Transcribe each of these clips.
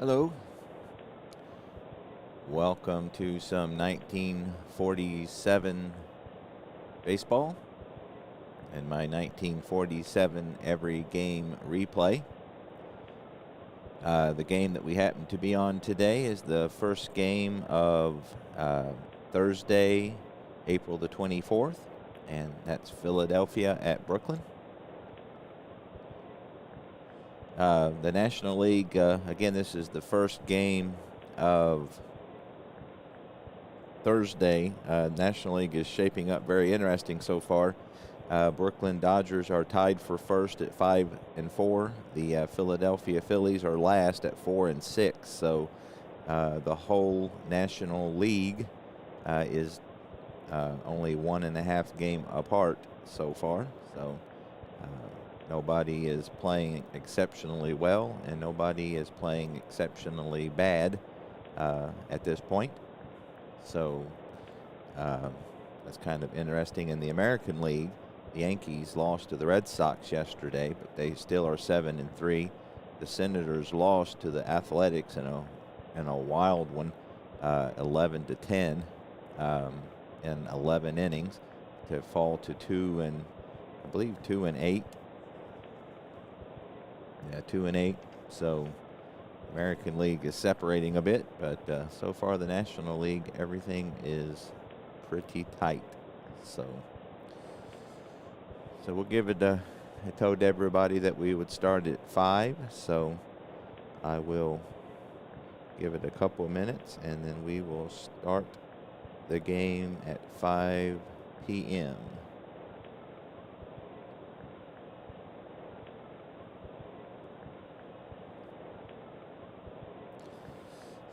Hello. Welcome to some 1947 baseball and my 1947 every game replay. The game that we happen to be on today is the first game of Thursday, April the 24th, and that's Philadelphia at Brooklyn. The National League, again, this is the first game of Thursday. National League is shaping up very interesting so far. Brooklyn Dodgers are tied for first at 5-4. The Philadelphia Phillies are last at 4-6. So the whole National League is only 1.5 game apart so far. So nobody is playing exceptionally well, and nobody is playing exceptionally bad at this point. So that's kind of interesting. In the American League, the Yankees lost to the Red Sox yesterday, but they still are 7-3. The Senators lost to the Athletics in a wild one, 11-10, in 11 innings, to fall to 2-8. Yeah, 2-8. So American League is separating a bit, but so far the National League, everything is pretty tight. So we'll give it I told everybody that we would start at 5, so I will give it a couple of minutes, and then we will start the game at 5 p.m.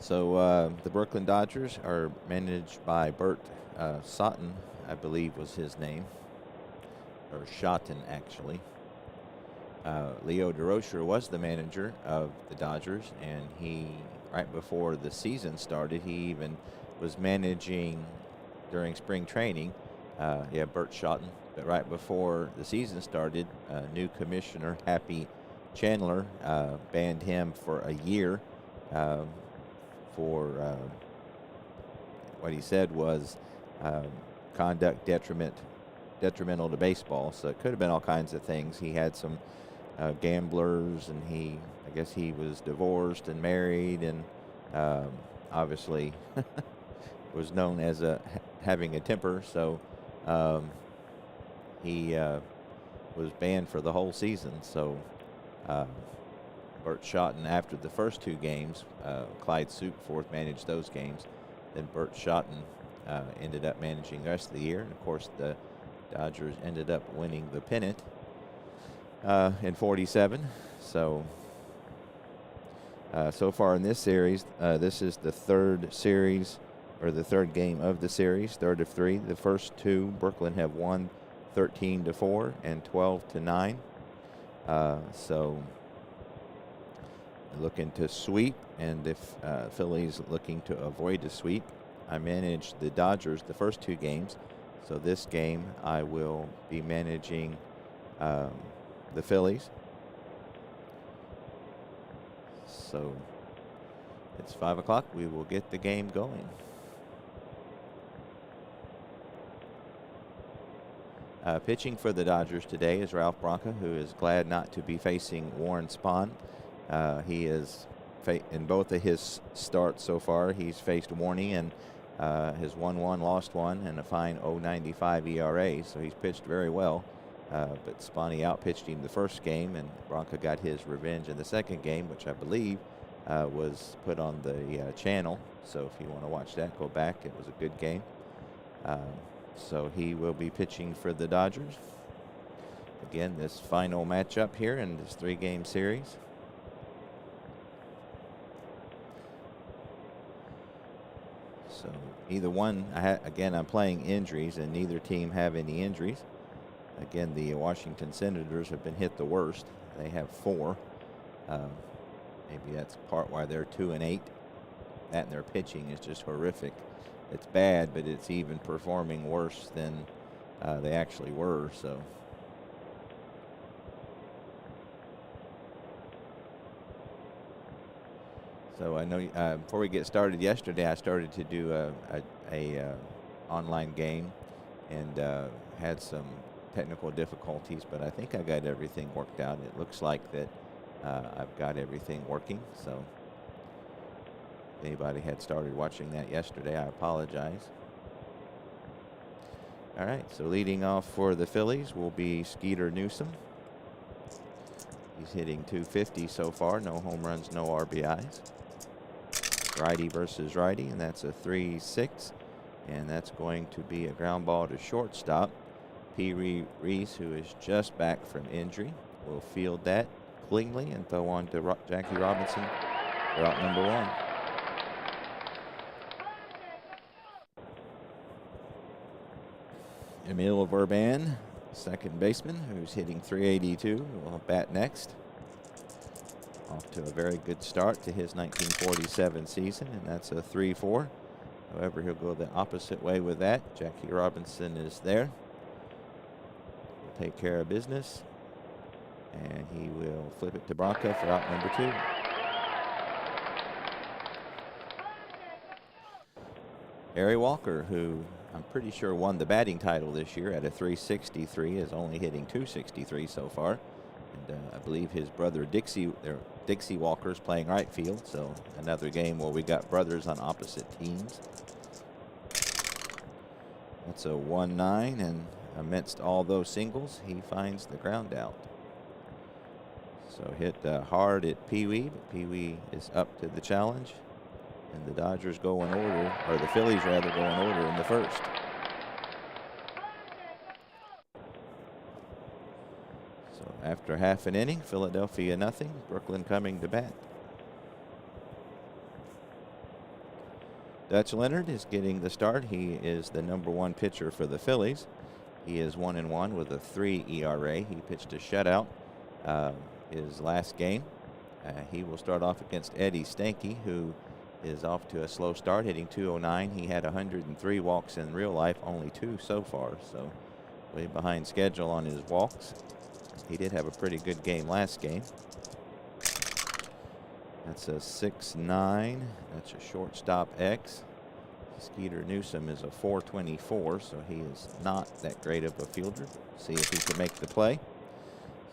So the Brooklyn Dodgers are managed by Bert Sutton, I believe was his name, or Schotten actually. Leo DeRocher was the manager of the Dodgers, and he, right before the season started, he even was managing during spring training. Bert Schotten. But right before the season started, new commissioner Happy Chandler banned him for a year for what he said was conduct detrimental to baseball. So it could have been all kinds of things. He had some gamblers, and I guess he was divorced and married, and obviously was known as having a temper. So he was banned for the whole season. So Bert Schotten, after the first 2 games, Clyde Superforth managed those games. Then Bert Schotten ended up managing the rest of the year. And, of course, the Dodgers ended up winning the pennant in 47. So far in this series, this is the third series, or the third game of the series, third of 3. The first 2, Brooklyn have won 13-4 and 12-9. So looking to sweep, and if Phillies looking to avoid a sweep. I managed the Dodgers the first 2 games, so this game I will be managing the Phillies. So it's 5 o'clock. We will get the game going. Pitching for the Dodgers today is Ralph Branca, who is glad not to be facing Warren Spahn. He is in both of his starts so far, he's faced Warney, and has won 1, lost 1, and a fine 0.95 ERA. So he's pitched very well. But Spahny outpitched him the first game, and Branca got his revenge in the second game, which I believe was put on the channel. So if you want to watch that, go back. It was a good game. So he will be pitching for the Dodgers. Again, this final matchup here in this 3-game series. So either one, again, I'm playing injuries, and neither team have any injuries. Again, the Washington Senators have been hit the worst. They have 4. Maybe that's part why they're 2-8. That and their pitching is just horrific. It's bad, but it's even performing worse than they actually were. So So I know before we get started yesterday, I started to do a online game and had some technical difficulties, but I think I got everything worked out. It looks like that I've got everything working. So if anybody had started watching that yesterday, I apologize. All right, so leading off for the Phillies will be Skeeter Newsom. He's hitting .250 so far, no home runs, no RBIs. Righty versus righty, and that's a 3-6, and that's going to be a ground ball to shortstop. P. Reese, who is just back from injury, will field that cleanly and throw on to Jackie Robinson for out number 1. Emil Verban, second baseman, who's hitting .382, will bat next. Off to a very good start to his 1947 season, and that's a 3-4. However, he'll go the opposite way with that. Jackie Robinson is there. Will take care of business, and he will flip it to Braca for out number 2. Harry Walker, who I'm pretty sure won the batting title this year at a .363, is only hitting .263 so far. And I believe his brother Dixie Walker is playing right field, so another game where we got brothers on opposite teams. That's a 1-9, and amidst all those singles, he finds the ground out. So hit hard at Pee Wee, but Pee Wee is up to the challenge. And the Dodgers go in order, or the Phillies rather go in order in the first. So after half an inning, Philadelphia nothing, Brooklyn coming to bat. Dutch Leonard is getting the start. He is the number 1 pitcher for the Phillies. He is 1-1 with a 3 ERA. He pitched a shutout his last game. He will start off against Eddie Stanky, who is off to a slow start, hitting .209. He had 103 walks in real life, only 2 so far, so way behind schedule on his walks. He did have a pretty good game last game. That's a 6-9. That's a shortstop X. Skeeter Newsom is a .424, so he is not that great of a fielder. See if he can make the play.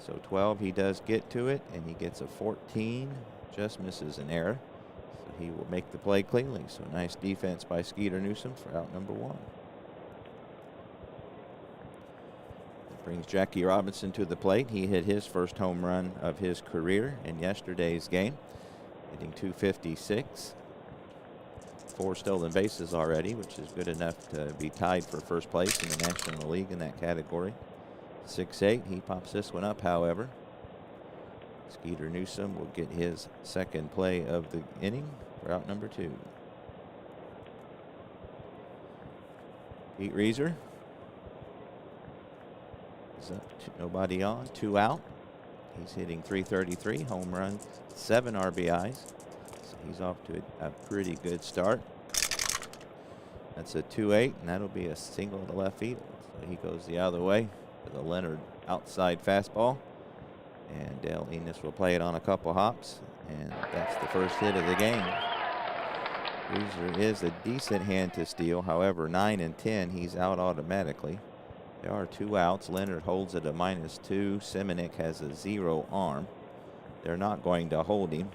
So 12, he does get to it, and he gets a 14. Just misses an error. So he will make the play cleanly. So nice defense by Skeeter Newsom for out number 1. That brings Jackie Robinson to the plate. He hit his first home run of his career in yesterday's game, hitting .256. 4 stolen bases already, which is good enough to be tied for first place in the National League in that category. 6-8. He pops this one up, however. Skeeter Newsom will get his second play of the inning for out number 2. Pete Reeser is up to nobody on, 2 out. He's hitting .333, home run, 7 RBIs. So he's off to a pretty good start. That's a 2-8, and that'll be a single to left field. So he goes the other way with a Leonard outside fastball. And Dale Enos will play it on a couple hops, and that's the first hit of the game. Reeser is a decent hand to steal. However, 9 and 10, he's out automatically. There are 2 outs. Leonard holds it a -2. Semenuk has a 0 arm. They're not going to hold him.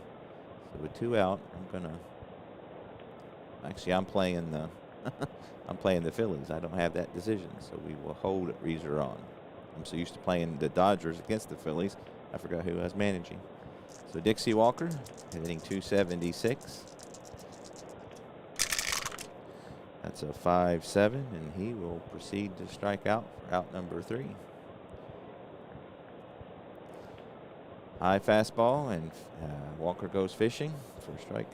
So with 2 out, I'm playing the I'm playing the Phillies. I don't have that decision, so we will hold Reeser on. I'm so used to playing the Dodgers against the Phillies, I forgot who I was managing. So Dixie Walker hitting .276. That's a 5-7, and he will proceed to strike out for out number 3. High fastball, and Walker goes fishing for strike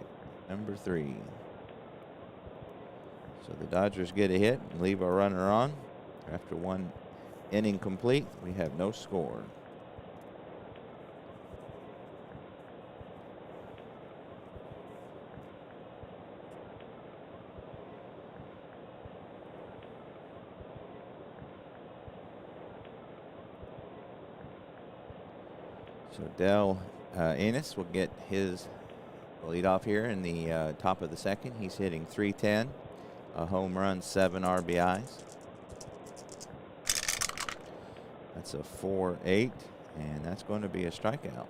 number 3. So the Dodgers get a hit and leave a runner on. After 1 inning complete, we have no score. So Dale Enos will get his Lead off here in the top of the second. He's hitting .310, a home run, 7 RBIs. That's a 4-8, and that's going to be a strikeout.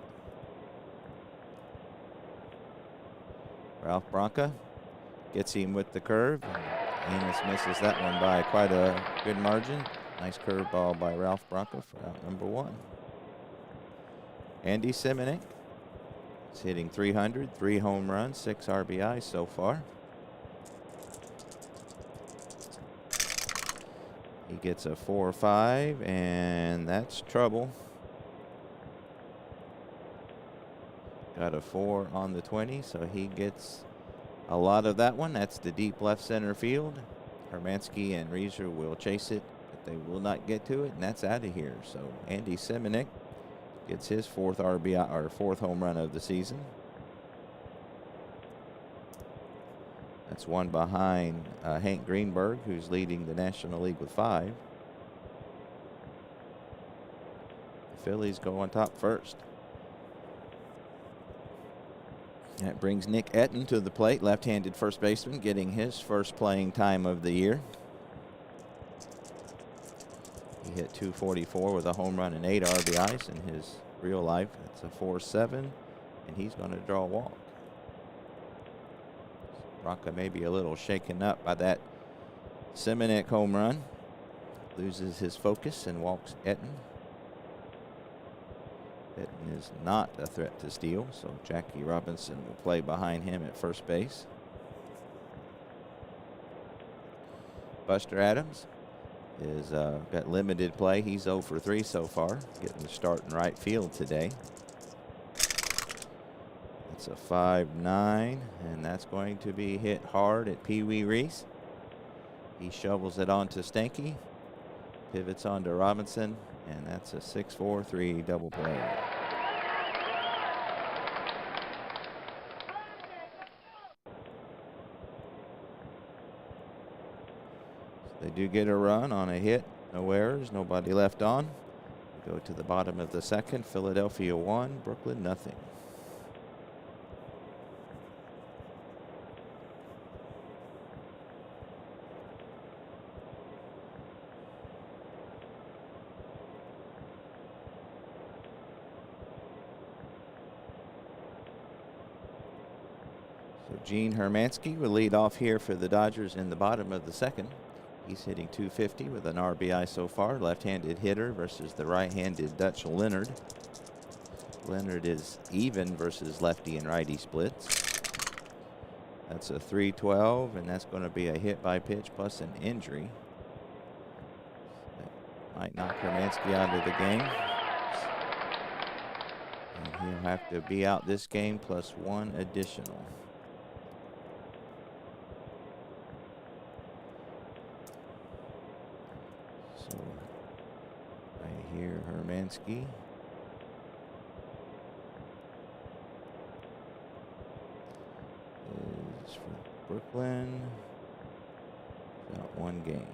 Ralph Branca gets him with the curve. Enos misses that one by quite a good margin. Nice curveball by Ralph Branca for out number 1. Andy Semenuk is hitting .300, 3 home runs, 6 RBIs so far. He gets a 4-5, and that's trouble. Got a 4 on the 20, so he gets a lot of that one. That's the deep left center field. Hermansky and Reeser will chase it, but they will not get to it, and that's out of here. So Andy Semenuk gets his 4th RBI, or 4th home run of the season. That's one behind Hank Greenberg, who's leading the National League with 5. The Phillies go on top first. That brings Nick Etten to the plate, left-handed first baseman, getting his first playing time of the year. He hit .244 with a home run and 8 RBIs in his real life. It's a 4-7, and he's going to draw a walk. Branca may be a little shaken up by that Semenuk home run. Loses his focus and walks Etten. Etten is not a threat to steal, so Jackie Robinson will play behind him at first base. Buster Adams is got limited play. He's 0 for 3 so far, getting the start in right field today. It's a 5-9, and that's going to be hit hard at Pee Wee Reese. He shovels it onto Stanky, pivots onto Robinson, and that's a 6-4-3 double play. So they do get a run on a hit, no errors, nobody left on. We go to the bottom of the second. Philadelphia 1, Brooklyn nothing. So Gene Hermansky will lead off here for the Dodgers in the bottom of the second. He's hitting .250 with an RBI so far. Left-handed hitter versus the right-handed Dutch Leonard. Leonard is even versus lefty and righty splits. That's a 3-12, and that's going to be a hit by pitch plus an injury. That might knock Hermansky out of the game. And he'll have to be out this game plus 1 additional. So right here, Hermansky. Is for Brooklyn. Got 1 game.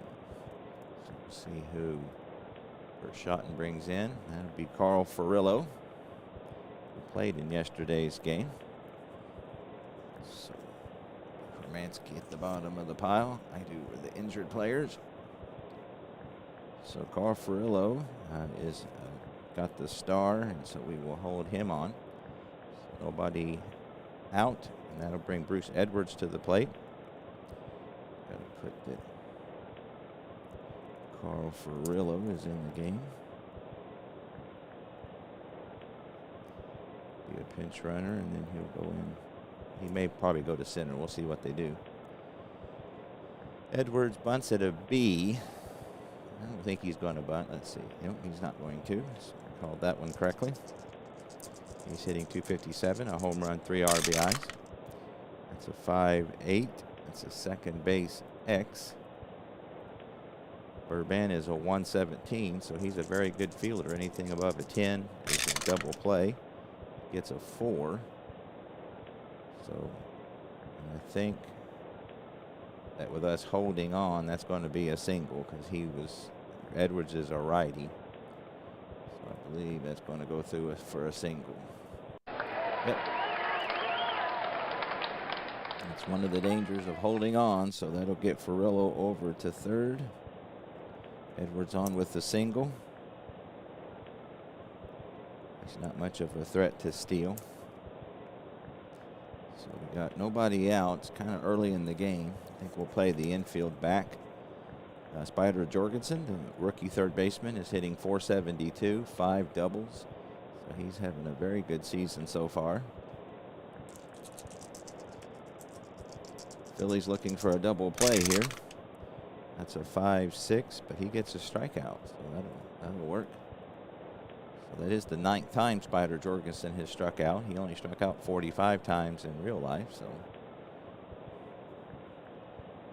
So we'll see who Verschotten brings in. That'll be Carl Furillo, who played in yesterday's game. So Hermansky at the bottom of the pile. I do with the injured players. So Carl Furillo is got the star, and so we will hold him on. So nobody out, and that'll bring Bruce Edwards to the plate. Got to put that Carl Furillo is in the game. Be a pinch runner, and then he'll go in. He may probably go to center. We'll see what they do. Edwards bunts at a B. I don't think he's going to bunt. Let's see. Nope, he's not going to. So I called that one correctly. He's hitting .257, a home run, 3 RBIs. That's a 5-8. That's a second base X. Burban is a 117, so he's a very good fielder. Anything above a 10 is a double play. Gets a 4. So I think that with us holding on, that's going to be a single, because Edwards is a righty. So I believe that's going to go through for a single. Yep. It's one of the dangers of holding on, so that'll get Ferrillo over to third. Edwards on with the single. He's not much of a threat to steal. So we got nobody out. It's kind of early in the game. I think we'll play the infield back. Spider Jorgensen, the rookie third baseman, is hitting .472, 5 doubles. So he's having a very good season so far. Phillies looking for a double play here. That's a 5-6, but he gets a strikeout, so that'll work. So that is the 9th time Spider Jorgensen has struck out. He only struck out 45 times in real life, so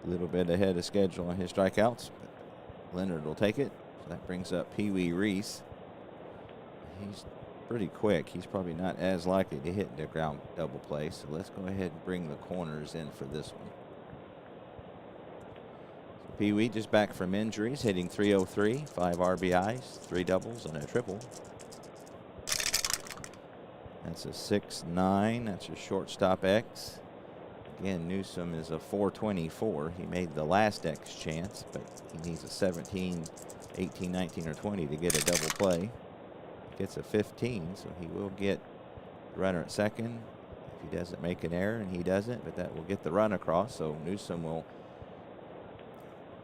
a little bit ahead of schedule on his strikeouts. But Leonard will take it. So that brings up Pee Wee Reese. He's pretty quick. He's probably not as likely to hit the ground double play, so let's go ahead and bring the corners in for this one. So Pee Wee just back from injuries, hitting .303, 5 RBIs, 3 doubles, and a triple. That's a 6-9. That's a shortstop X. Again, Newsom is a .424. He made the last X chance, but he needs a 17, 18, 19, or 20 to get a double play. Gets a 15, so he will get the runner at second if he doesn't make an error, and he doesn't, but that will get the run across. So Newsom will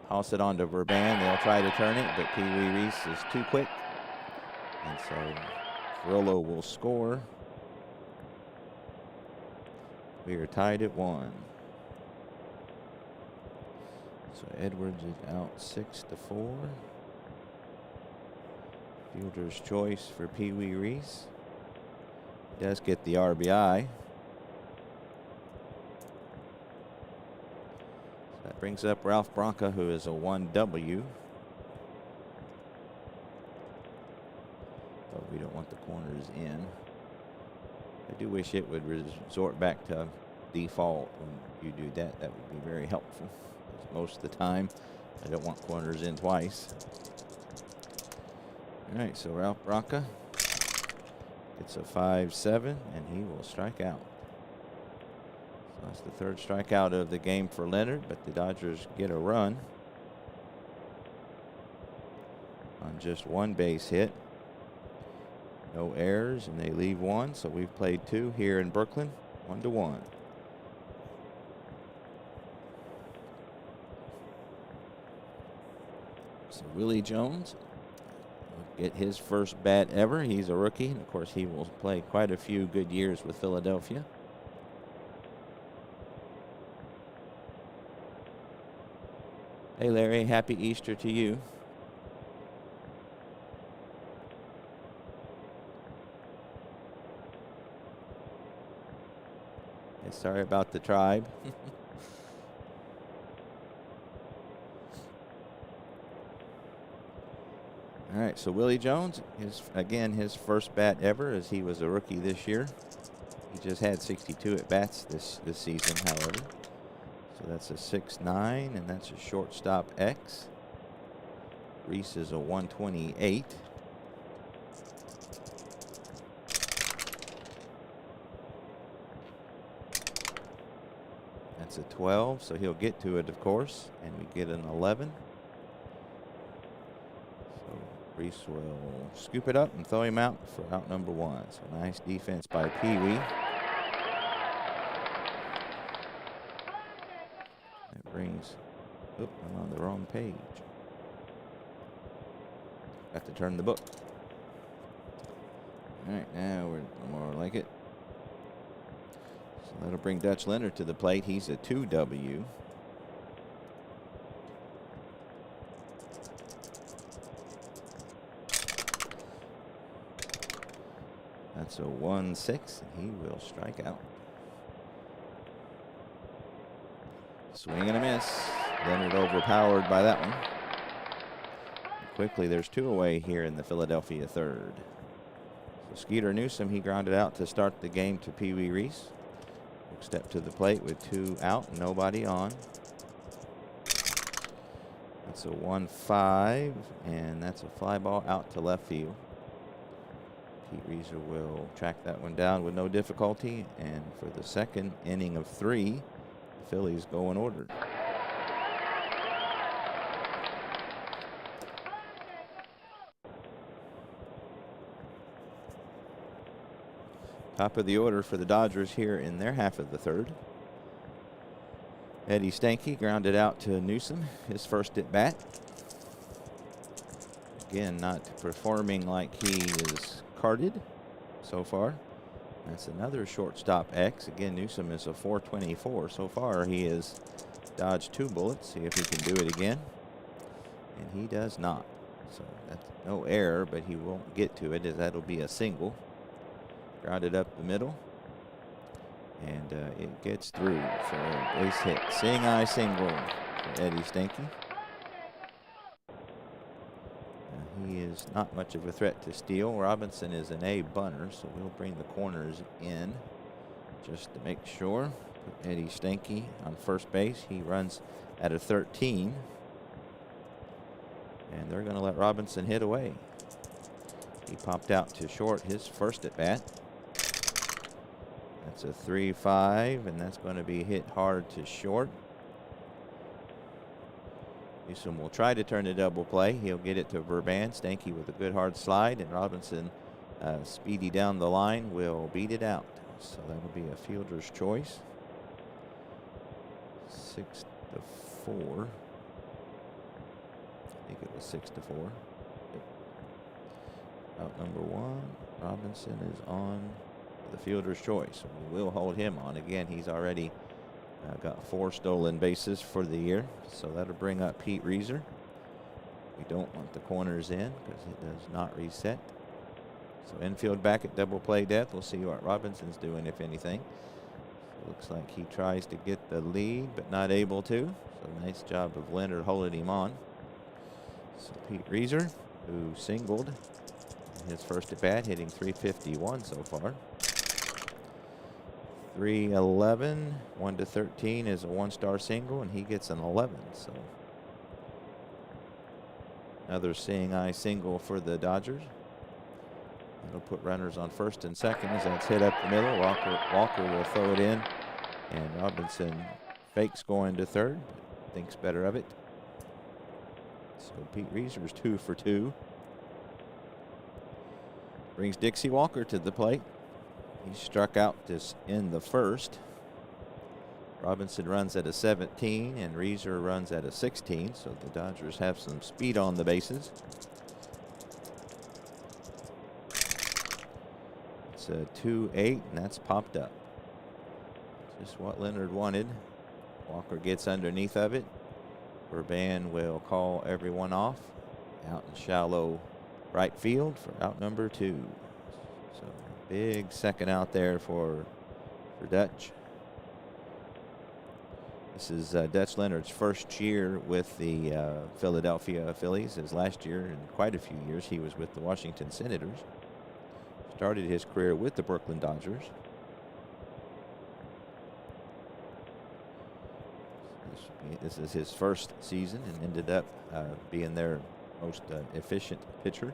toss it on to Verban. They'll try to turn it, but Pee Wee Reese is too quick, and so Ferrillo will score. We are tied at 1. So Edwards is out 6-4. Fielder's choice for Pee Wee Reese. He does get the RBI. So that brings up Ralph Branca, who is a 1W. But we don't want the corners in. I do wish it would resort back to default when you do that. That would be very helpful. Most of the time, I don't want corners in twice. All right, so Ralph Branca gets a 5-7, and he will strike out. So that's the third strikeout of the game for Leonard, but the Dodgers get a run on just one base hit. No errors, and they leave one, so we've played 2 here in Brooklyn, 1-1. So Willie Jones will get his first bat ever. He's a rookie, and of course he will play quite a few good years with Philadelphia. Hey Larry, happy Easter to you. Yeah, sorry about the tribe. All right, so Willie Jones, his first bat ever, as he was a rookie this year. He just had 62 at bats this season, however. So that's a 6-9, and that's a shortstop X. Reese is a 128. That's a 12, so he'll get to it, of course, and we get an 11. Reese will scoop it up and throw him out for out number 1. So nice defense by Pee Wee. That brings, I'm on the wrong page. Got to turn the book. All right, now we're more like it. So that'll bring Dutch Leonard to the plate. He's a 2W. That's a 1-6, and he will strike out. Swing and a miss. Leonard overpowered by that one. And quickly, there's 2 away here in the Philadelphia third. So Skeeter Newsom, he grounded out to start the game to Pee Wee Reese. He'll step to the plate with 2 out, nobody on. That's a 1-5, and that's a fly ball out to left field. Pete Reeser will track that one down with no difficulty, and for the second inning of 3, Phillies go in order. Top of the order for the Dodgers here in their half of the third. Eddie Stanky grounded out to Newsom, his first at bat. Again, not performing like he is carded so far. That's another shortstop X. Again, Newsom is a 424. So far, he has dodged 2 bullets. See if he can do it again. And he does not. So that's no error, but he won't get to it, as that'll be a single. Grounded up the middle. And it gets through for a base hit. Seeing eye single for Eddie Stanky. He is not much of a threat to steal. Robinson is an A bunter, so we'll bring the corners in just to make sure. Put Eddie Stanky on first base. He runs at a 13. And they're going to let Robinson hit away. He popped out to short his first at bat. That's a 3-5, and that's going to be hit hard to short. Newsom will try to turn a double play. He'll get it to Verban. Stanky with a good hard slide, and Robinson, speedy down the line, will beat it out. So that'll be a fielder's choice. 6-4. I think it was 6-4. Yep. Out number 1. Robinson is on the fielder's choice. We will hold him on. Again, he's already got 4 stolen bases for the year. So that'll bring up Pete Reiser. We don't want the corners in because it does not reset. So infield back at double play depth. We'll see what Robinson's doing, if anything. So looks like he tries to get the lead, but not able to. So nice job of Leonard holding him on. So Pete Reiser, who singled in his first at bat, hitting .351 so far. 3-11, 1-13 is a 1-star single, and he gets an 11. So another seeing eye single for the Dodgers. That'll put runners on first and second as that's hit up the middle. Walker will throw it in, and Robinson fakes going to third, but thinks better of it. So Pete Reiser's 2 for 2. Brings Dixie Walker to the plate. He struck out this in the first. Robinson runs at a 17, and Reiser runs at a 16, so the Dodgers have some speed on the bases. It's a 2-8, and that's popped up. Just what Leonard wanted. Walker gets underneath of it. Verban will call everyone off. Out in shallow right field for out number 2. So big second out there for Dutch. This is Dutch Leonard's first year with the Philadelphia Phillies, as last year in quite a few years he was with the Washington Senators. Started his career with the Brooklyn Dodgers. This is his first season and ended up being their most efficient pitcher.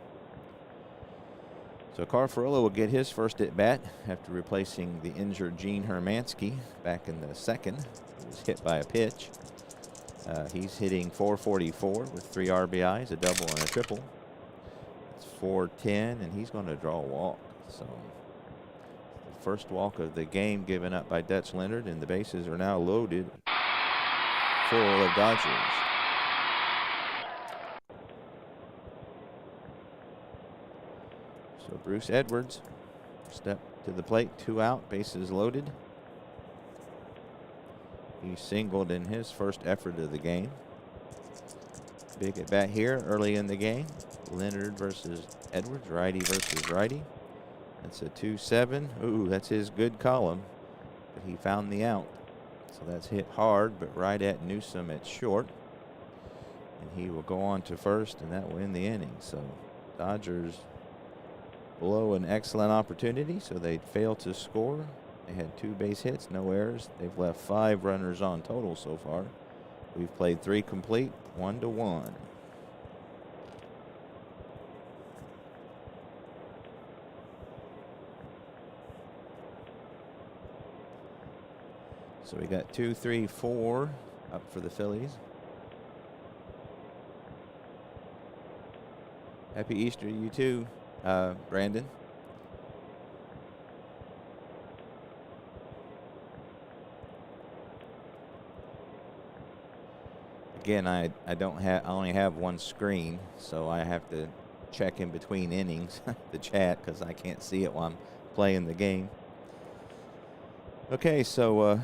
So Carl will get his first at bat after replacing the injured Gene Hermansky back in the second. He was hit by a pitch. He's hitting .444 with 3 RBIs, a double and a triple. It's .410, and he's going to draw a walk. So the first walk of the game given up by Dutch Leonard, and the bases are now loaded full of Dodgers. So Bruce Edwards step to the plate, 2 out, bases loaded. He singled in his first effort of the game. Big at bat here early in the game. Leonard versus Edwards, righty versus righty. That's a 2-7. Ooh, that's his good column, but he found the out. So that's hit hard, but right at Newsom at short. And he will go on to first, and that will end the inning. So Dodgers blow an excellent opportunity, so they fail to score. They had 2 base hits, no errors. They've left 5 runners on total so far. We've played 3 complete, 1-1. So we got 2, 3, 4 up for the Phillies. Happy Easter to you too, Brandon. Again, I only have one screen, so I have to check in between innings the chat because I can't see it while I'm playing the game. Okay, so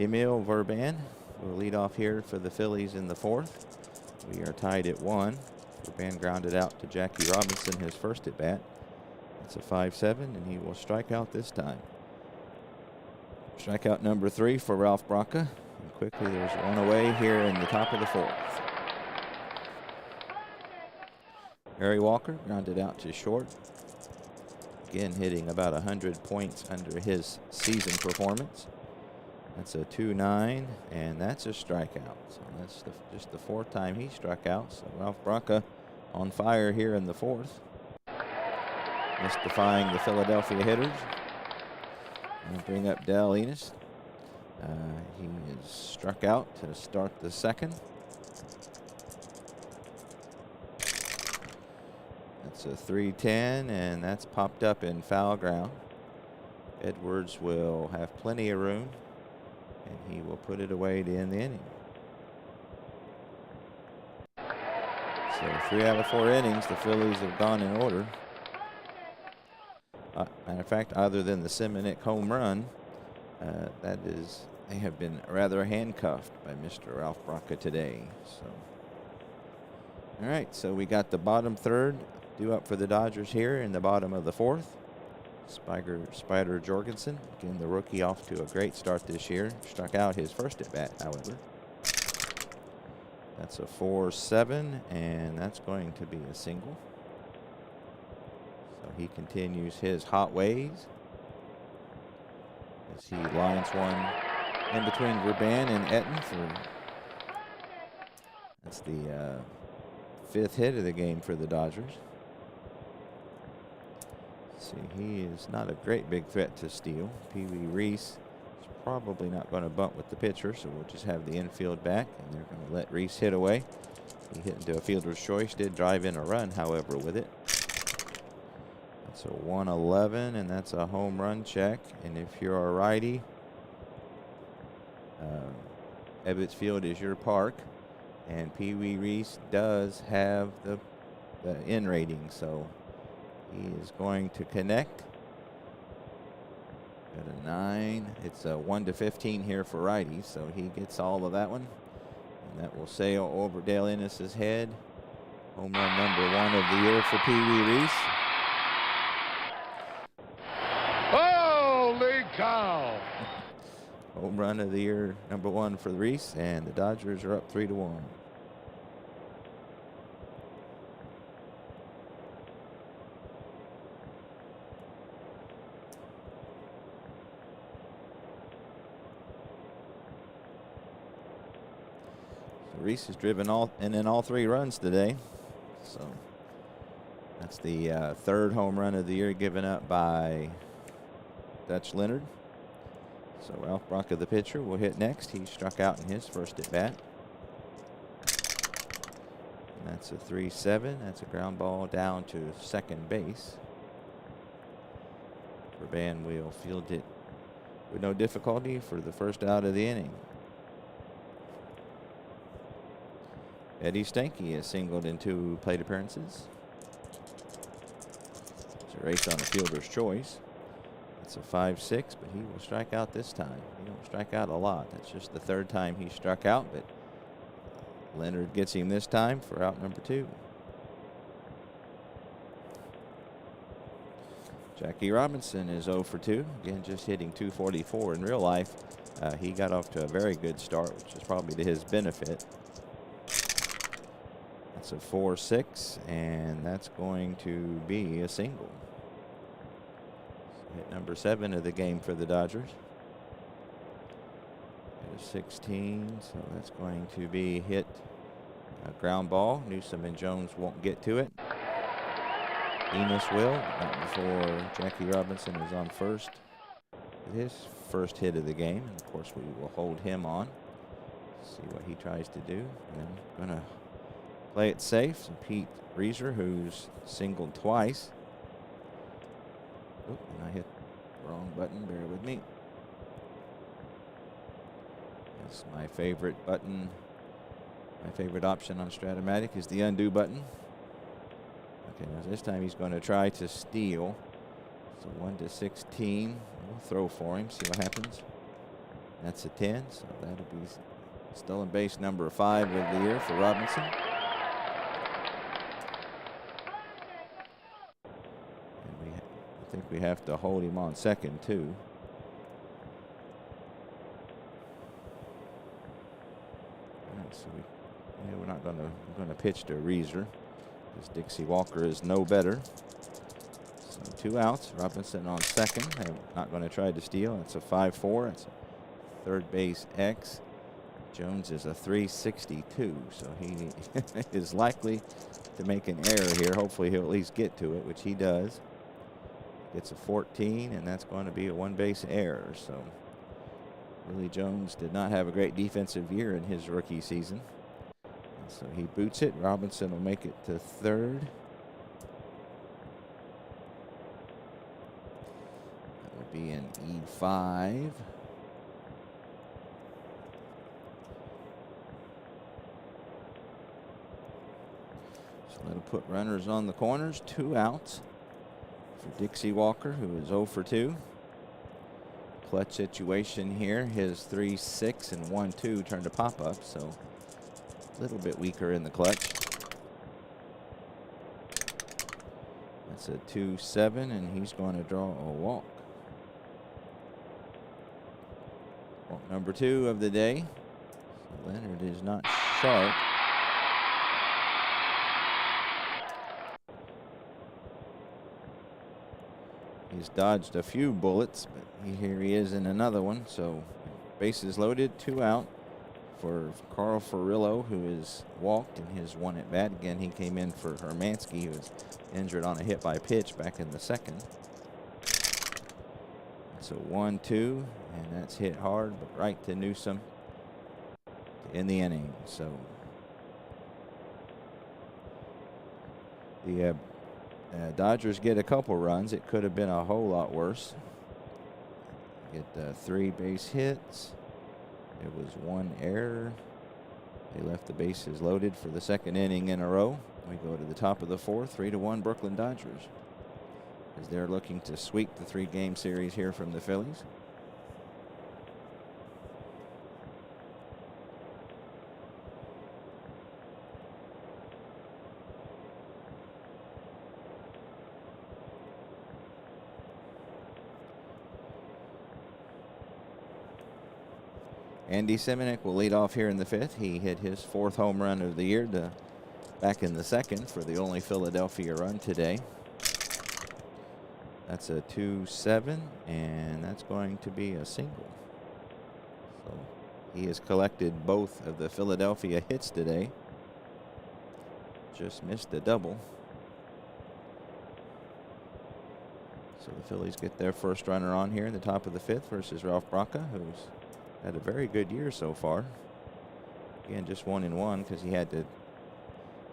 Emil Verban will lead off here for the Phillies in the 4th. We are tied at 1. Verban grounded out to Jackie Robinson, his first at bat. That's a 5-7, and he will strike out this time. Strikeout number 3 for Ralph Braca. And quickly, there's one away here in the top of the 4th. Harry Walker grounded out to short. Again, hitting about 100 points under his season performance. That's a 2-9, and that's a strikeout. So that's just the 4th time he struck out. So Ralph Braca on fire here in the 4th. Mystifying the Philadelphia hitters. And bring up Dale Enos. He is struck out to start the 2nd. That's a 3-10, and that's popped up in foul ground. Edwards will have plenty of room, and he will put it away to end the inning. So 3 out of 4 innings, the Phillies have gone in order. Matter of fact, other than the Seminick home run, they have been rather handcuffed by Mr. Ralph Braca today. So, all right, so we got the bottom 3rd due up for the Dodgers here in the bottom of the 4th. Spider Jorgensen, again the rookie, off to a great start this year. Struck out his first at bat, however. That's a 4-7, and that's going to be a single. So he continues his hot ways as he lines one in between Verban and Etten. That's the 5th hit of the game for the Dodgers. See, he is not a great big threat to steal. Pee Wee Reese is probably not going to bunt with the pitcher, so we'll just have the infield back, and they're going to let Reese hit away. He hit into a fielder's choice, did drive in a run, however, with it. That's a 1-11, and that's a home run check. And if you're a righty, Ebbets Field is your park, and Pee Wee Reese does have the in rating, so he is going to connect. Got a 9. It's a 1-15 here for righties, so he gets all of that one. And that will sail over Dale Enos' head. Home run number 1 of the year for Pee Wee Reese. Holy cow! Home run of the year number 1 for Reese, and the Dodgers are up 3-1. Reese has driven all 3 runs today. So that's the 3rd home run of the year given up by Dutch Leonard. So Ralph Braca, the pitcher, will hit next. He struck out in his first at bat. And that's a 3-7. That's a ground ball down to second base. Verban will field it with no difficulty for the first out of the inning. Eddie Stanky has singled in 2 plate appearances. It's a race on a fielder's choice. It's a 5-6, but he will strike out this time. He don't strike out a lot. That's just the 3rd time he struck out, but Leonard gets him this time for out number 2. Jackie Robinson is 0 for 2. Again, just hitting .244 in real life. He got off to a very good start, which is probably to his benefit. That's a 4-6, and that's going to be a single. So hit number 7 of the game for the Dodgers. Hit a 16, so that's going to be hit a ground ball. Newsom and Jones won't get to it. Enos will, not before Jackie Robinson is on first. His first hit of the game. And of course, we will hold him on. See what he tries to do. And I'm going to play it safe. So Pete Reeser, who's singled twice. Oh, and I hit the wrong button. Bear with me. That's my favorite button. My favorite option on Strat-O-Matic is the undo button. Okay, now this time he's going to try to steal. So 1-16. We'll throw for him, see what happens. That's a 10, so that'll be stolen base number 5 of the year for Robinson. And I think we have to hold him on second too. All right, so we're not going to pitch to Reeser because Dixie Walker is no better. So 2 outs. Robinson on second. They're not going to try to steal. It's a 5-4. It's a third base X. Jones is a 362, so he is likely to make an error here. Hopefully he'll at least get to it, which he does. Gets a 14, and that's going to be a 1-base error. So Willie Jones did not have a great defensive year in his rookie season. And so he boots it. Robinson will make it to third. That would be an E5. That'll put runners on the corners. 2 outs for Dixie Walker, who is 0 for 2. Clutch situation here. His 3-6 and 1-2 turned to pop up, so a little bit weaker in the clutch. That's a 2-7, and he's going to draw a walk. Walk number 2 of the day. So Leonard is not sharp. He's dodged a few bullets, but here he is in another one. So bases loaded, 2 out for Carl Furillo, who is walked in his 1 at bat. Again, he came in for Hermansky, who was injured on a hit by pitch back in the second. So 1-2, and that's hit hard, but right to Newsom to end the inning. So the Dodgers get a couple runs. It could have been a whole lot worse. Get 3 base hits. There was 1 error. They left the bases loaded for the 2nd inning in a row. We go to the top of the 4th, 3-1 Brooklyn Dodgers, as they're looking to sweep the 3-game series here from the Phillies. Andy Semeniuk will lead off here in the 5th. He hit his 4th home run of the year back in the 2nd for the only Philadelphia run today. That's a 2-7, and that's going to be a single. So he has collected both of the Philadelphia hits today. Just missed a double. So the Phillies get their first runner on here in the top of the 5th versus Ralph Braca, who's had a very good year so far. Again, just 1-1 because he had to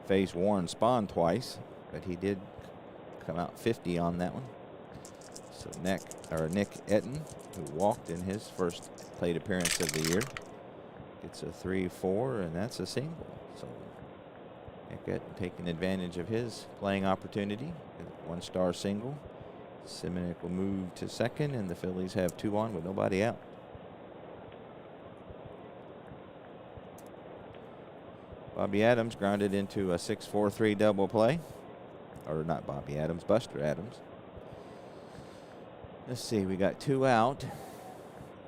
face Warren Spahn twice, but he did come out 50 on that one. So Nick Etten, who walked in his first plate appearance of the year, gets a 3-4, and that's a single. So Nick Etten taking advantage of his playing opportunity. 1-star single. Semeniuk will move to second, and the Phillies have 2 on with nobody out. Bobby Adams grounded into a 6-4-3 double play. Or not Bobby Adams, Buster Adams. Let's see, we got 2 out.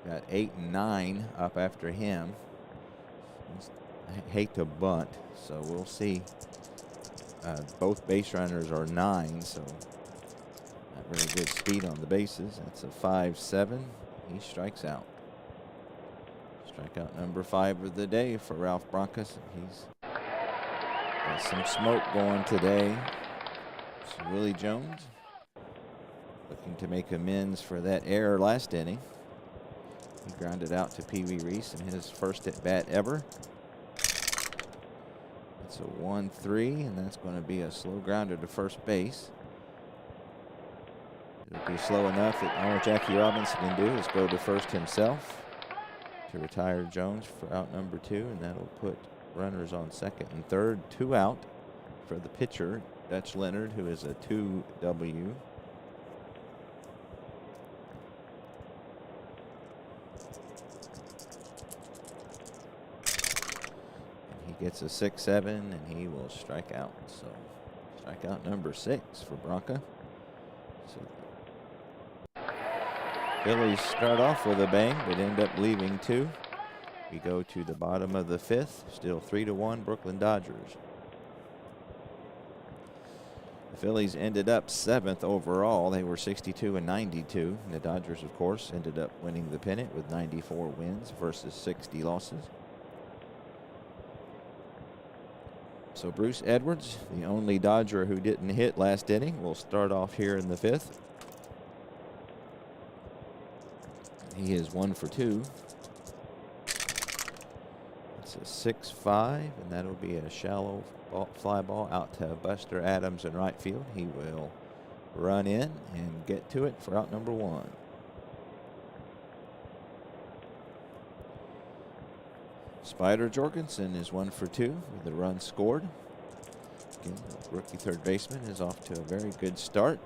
Got 8 and 9 up after him. I hate to bunt, so we'll see. Both base runners are 9, so not very good speed on the bases. That's a 5-7. He strikes out. Strikeout number 5 of the day for Ralph Braca. He's got some smoke going today. So Willie Jones looking to make amends for that error last inning. He grounded out to Pee Wee Reese in his first at bat ever. It's a 1-3, and that's going to be a slow grounder to first base. It'll be slow enough that all Jackie Robinson can do is go to first himself to retire Jones for out number 2, and that'll put runners on second and third. 2 out for the pitcher, Dutch Leonard, who is a 2W. Gets a 6-7, and he will strike out. So strikeout number 6 for Bronca. So Phillies start off with a bang, but end up leaving 2. We go to the bottom of the 5th, still 3-1 Brooklyn Dodgers. The Phillies ended up 7th overall. They were 62 and 92. And the Dodgers, of course, ended up winning the pennant with 94 wins versus 60 losses. So Bruce Edwards, the only Dodger who didn't hit last inning, will start off here in the 5th. He is 1 for 2. It's a 6-5, and that'll be a shallow fly ball out to Buster Adams in right field. He will run in and get to it for out number 1. Spider Jorgensen is 1 for 2 with a run scored. Again, the rookie third baseman is off to a very good start.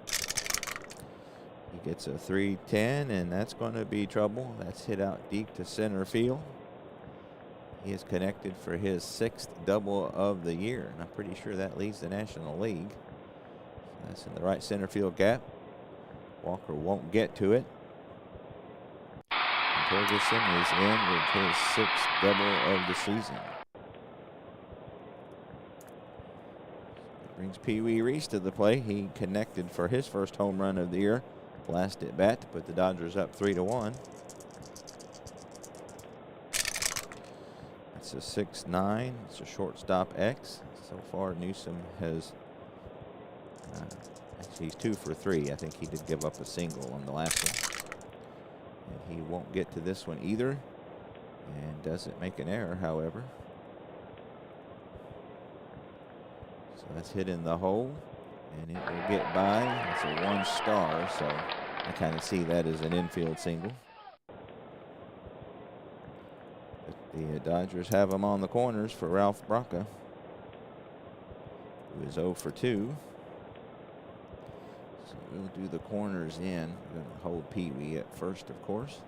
He gets a 3-10, and that's going to be trouble. That's hit out deep to center field. He is connected for his 6th double of the year, and I'm pretty sure that leads the National League. So that's in the right center field gap. Walker won't get to it. Ferguson is in with his 6th double of the season. Brings Pee Wee Reese to the plate. He connected for his first home run of the year last at bat to put the Dodgers up 3-1. That's a 6-9. It's a shortstop X. So far, Newsom has actually he's 2 for 3. I think he did give up a single on the last one. And he won't get to this one either, and doesn't make an error, however. So that's hit in the hole, and it will get by. It's a 1-star, so I kind of see that as an infield single. But the Dodgers have him on the corners for Ralph Bronca, who is 0 for 2. So we'll do the corners in. We're going to hold Pee Wee at first, of course.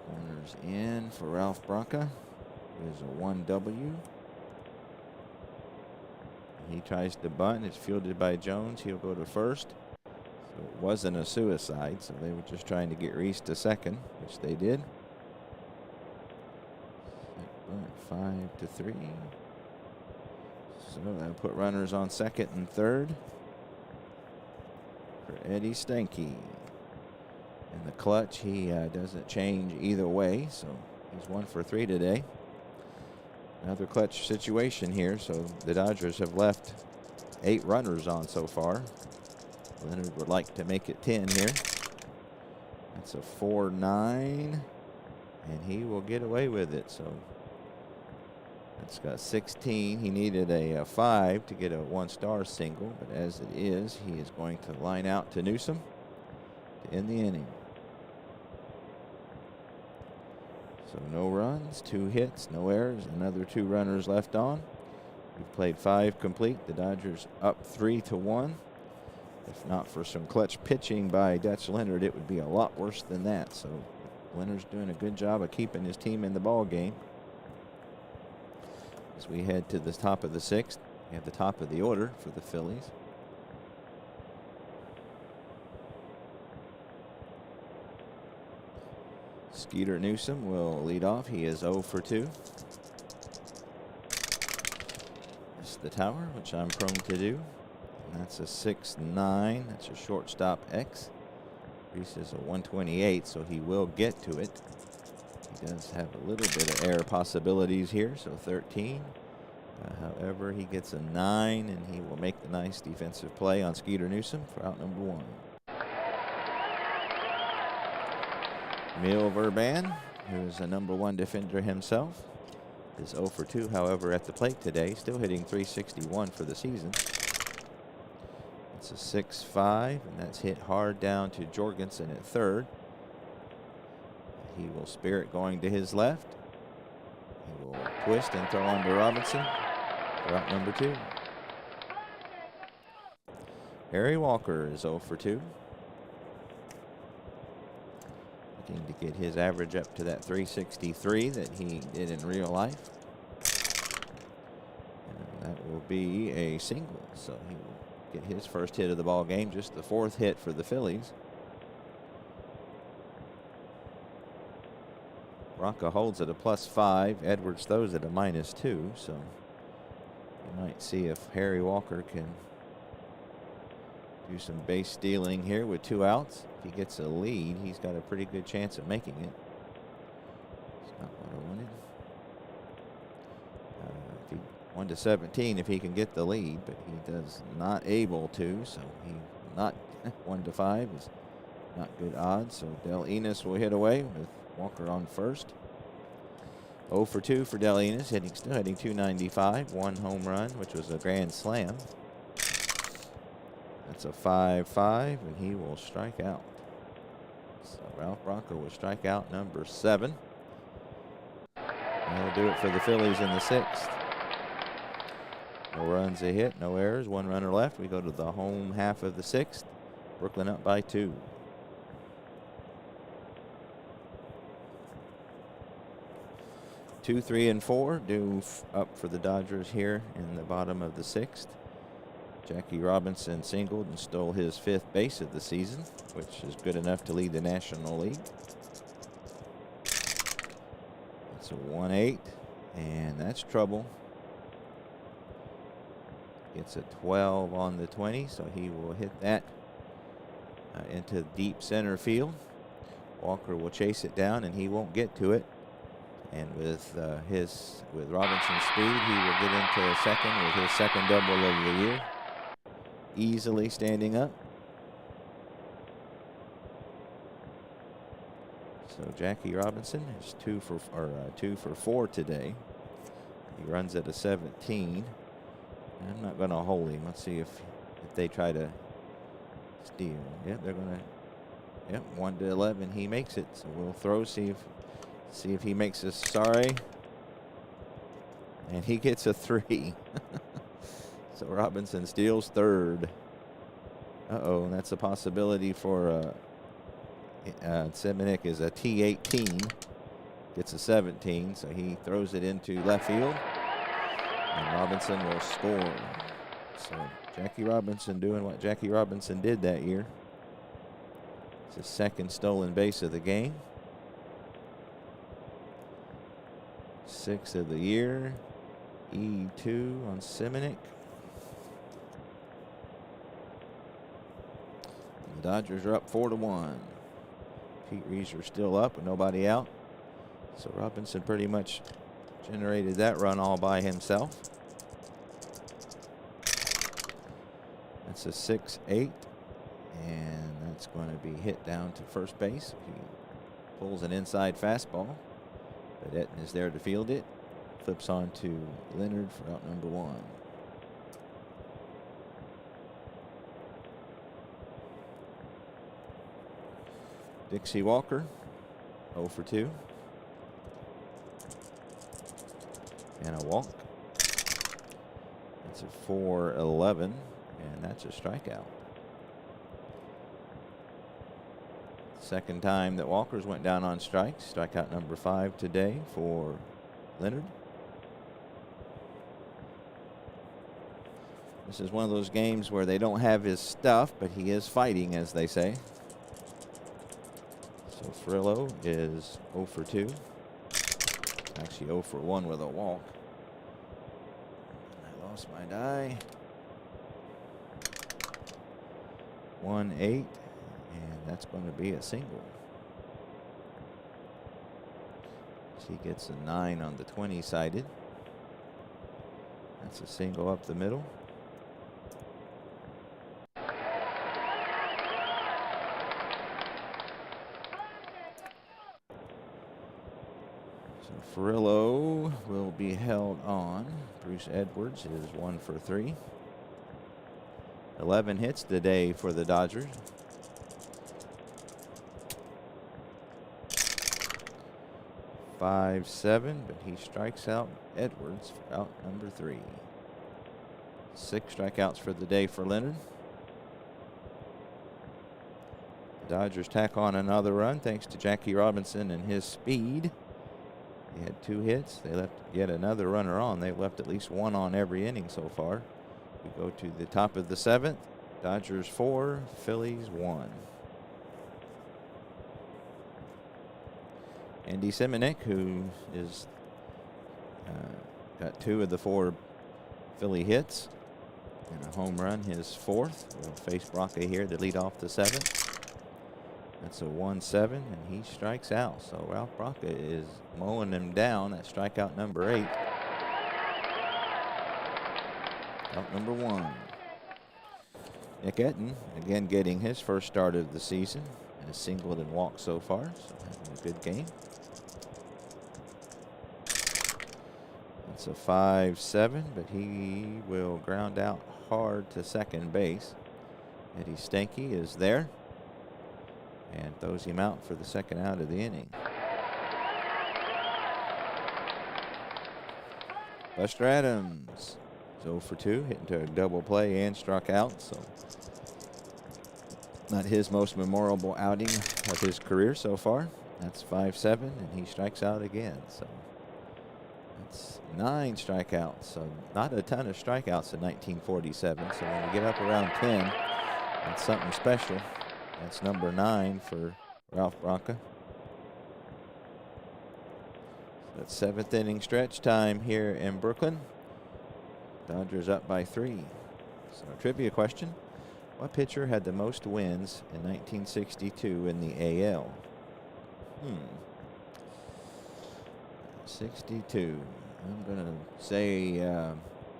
Corners in for Ralph Bronca. There's a 1W. He tries to bunt. It's fielded by Jones. He'll go to first. So it wasn't a suicide, so they were just trying to get Reese to second, which they did. Bunt 5-3. So that'll put runners on second and third for Eddie Stanky. In the clutch, he doesn't change either way, so he's 1 for 3 today. Another clutch situation here, so the Dodgers have left 8 runners on so far. Leonard would like to make it 10 here. That's a 4-9, and he will get away with it. So that's got 16. He needed a 5 to get a 1-star single, but as it is, he is going to line out to Newsom to end the inning. So no runs, 2 hits, no errors, another 2 runners left on. We've played 5 complete. The Dodgers up 3-1. If not for some clutch pitching by Dutch Leonard, it would be a lot worse than that. So Leonard's doing a good job of keeping his team in the ball game. As we head to the top of the 6th, we have the top of the order for the Phillies. Skeeter Newsom will lead off. He is 0 for 2. This is the tower, which I'm prone to do. And that's a 6-9. That's a shortstop X. Reese is a 128, so he will get to it. He does have a little bit of error possibilities here, so 13. However, he gets a 9, and he will make the nice defensive play on Skeeter Newsom for out number 1. Emil Verban, who is a #1 defender himself, is 0 for 2, however, at the plate today, still hitting .361 for the season. It's a 6-5, and that's hit hard down to Jorgensen at third. He will spare it going to his left. He will twist and throw on to Robinson for out #2. Harry Walker is 0 for 2. Looking to get his average up to that .363 that he did in real life. And that will be a single, so he will get his first hit of the ball game, just the 4th hit for the Phillies. Rocca holds at a +5. Edwards throws at a -2, so you might see if Harry Walker can do some base stealing here with 2 outs. If he gets a lead, he's got a pretty good chance of making it. It's not what I wanted. 1-17 if he can get the lead, but he does not able to, so he not 1-5 is not good odds. So Del Enos will hit away with Walker on first. 0 for 2 for Del Enos, still hitting .295, 1 home run, which was a grand slam. That's a 5-5, and he will strike out. So Ralph Bronco will strike out #7. And he'll do it for the Phillies in the 6th. No runs a hit, no errors, 1 runner left. We go to the home half of the 6th. Brooklyn up by 2. Two, 3, and 4 due up for the Dodgers here in the bottom of the 6th. Jackie Robinson singled and stole his 5th base of the season, which is good enough to lead the National League. That's a 1-8, and that's trouble. Gets a 12 on the 20, so he will hit that into deep center field. Walker will chase it down, and he won't get to it. And with Robinson's speed, he will get into second with his 2nd double of the year, easily standing up. So Jackie Robinson is 2 for 4 today. He runs at a 17. I'm not going to hold him. Let's see if they try to steal. Yep, they're going to. Yep, 1-11. He makes it. So we'll throw, see if he makes us sorry. And he gets a 3. So Robinson steals 3rd. Uh-oh, that's a possibility for Semenuk is a T18. Gets a 17, so he throws it into left field. And Robinson will score. So Jackie Robinson doing what Jackie Robinson did that year. It's his 2nd stolen base of the game. 6th of the year. E2 on Semenuk. The Dodgers are up 4-1. Pete Reiser still up with nobody out. So Robinson pretty much generated that run all by himself. That's a 6-8, and that's going to be hit down to first base. He pulls an inside fastball, but Etten is there to field it. Flips on to Leonard for out #1. Dixie Walker, 0 for 2. And a walk. That's a 4-11, and that's a strikeout. 2nd time that Walker's went down on strikes. Strikeout #5 today for Leonard. This is one of those games where they don't have his stuff, but he is fighting, as they say. So Frillo is 0 for 2. Actually 0 for 1 with a walk. I lost my die. 1-8, and that's going to be a single. He gets a 9 on the 20 sided. That's a single up the middle. Frillo will be held on. Bruce Edwards is 1 for 3. 11 hits today for the Dodgers. .57, but he strikes out Edwards for out number 3. 6 strikeouts for the day for Leonard. The Dodgers tack on another run thanks to Jackie Robinson and his speed. They had 2 hits. They left yet another runner on. They've left at least 1 on every inning so far. We go to the top of the 7th. Dodgers 4, Phillies 1. Andy Semenuk, who is got 2 of the 4 Philly hits and a home run, his 4th. Will face Braca here to lead off the 7th. That's a 1-7, and he strikes out. So Ralph Braca is mowing him down. That's strikeout number 8. Out number 1. Nick Etten, again getting his first start of the season. Has singled and walked so far, so having a good game. It's a 5-7, but he will ground out hard to second base. Eddie Stanky is there and throws him out for the second out of the inning. Buster Adams is 0 for 2, hitting to a double play and struck out. So not his most memorable outing of his career so far. That's 5-7, and he strikes out again. So that's 9 strikeouts. So not a ton of strikeouts in 1947. So when we get up around 10, that's something special. That's number 9 for Ralph Braca. So that's 7th inning stretch time here in Brooklyn. Dodgers up by 3. So trivia question. What pitcher had the most wins in 1962 in the AL? 62. I'm going to say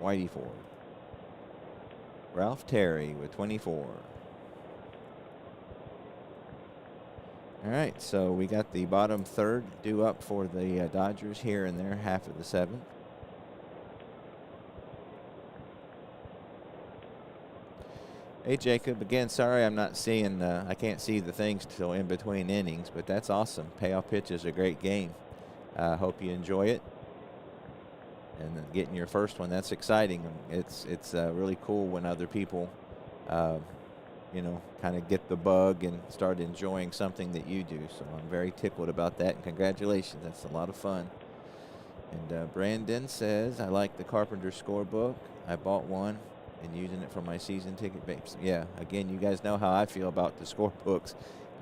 Whitey Ford. Ralph Terry with 24. All right, so we got the bottom third due up for the Dodgers here in their half of the 7th. Hey Jacob, again, sorry I'm not seeing, I can't see the things till in between innings, but that's awesome. Payoff pitch is a great game. Hope you enjoy it. And then getting your first one, that's exciting. It's really cool when other people, you know, kind of get the bug and start enjoying something that you do. So I'm very tickled about that, and congratulations. That's a lot of fun. And Brandon says, I like the Carpenter scorebook. I bought one and using it for my season ticket base. Yeah, again, you guys know how I feel about the scorebooks.